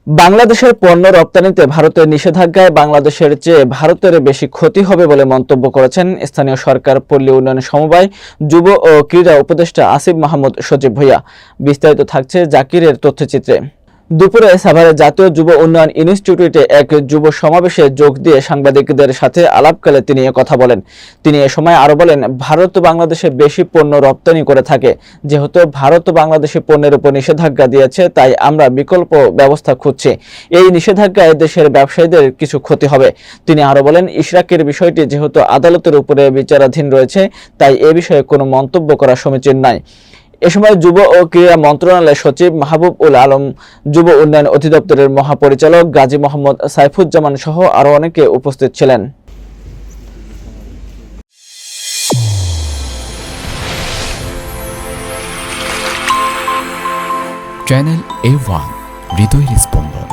বাংলাদেশের পণ্য রপ্তানিতে ভারতের নিষেধাজ্ঞায় বাংলাদেশের চেয়ে ভারতের বেশি ক্ষতি হবে বলে মন্তব্য করেছেন স্থানীয় সরকার, পল্লী উন্নয়ন সমবায়, যুব ও ক্রীড়া উপদেষ্টা আসিফ মাহমুদ সজীব ভূঁইয়া। বিস্তারিত থাকছে জাকিরের তথ্যচিত্রে। দুপুরে সাভারে জাতীয় যুব উন্নয়ন ইনস্টিটিউটে এক যুব সমাবেশে যোগ দিয়ে সাংবাদিকদের সাথে আলাপকালে তিনি কথা বলেন। তিনি এ সময় আরো বলেন, ভারত বাংলাদেশে বেশি পণ্য রপ্তানি করে থাকে। যেহেতু ভারত বাংলাদেশি পণ্যের উপর নিষেধাজ্ঞা দিয়েছে, তাই আমরা বিকল্প ব্যবস্থা খুঁজছি। এই নিষেধাজ্ঞায় দেশের ব্যবসায়ীদের কিছু ক্ষতি হবে। তিনি আরো বলেন, ইশরাকের বিষয়টি যেহেতু আদালতের উপরে বিচারাধীন রয়েছে, তাই এ বিষয়ে কোনো মন্তব্য করা সমীচীন নয়। এ সময় যুব ও ক্রীড়া মন্ত্রণালয়ের সচিব মাহবুব উল আলম, যুব উন্নয়ন অধিদপ্তরের মহাপরিচালক গাজী মোহাম্মদ সাইফুজ্জামান সহ আরো অনেকে উপস্থিত ছিলেন। চ্যানেল A1 হৃদয়ের স্পন্দন।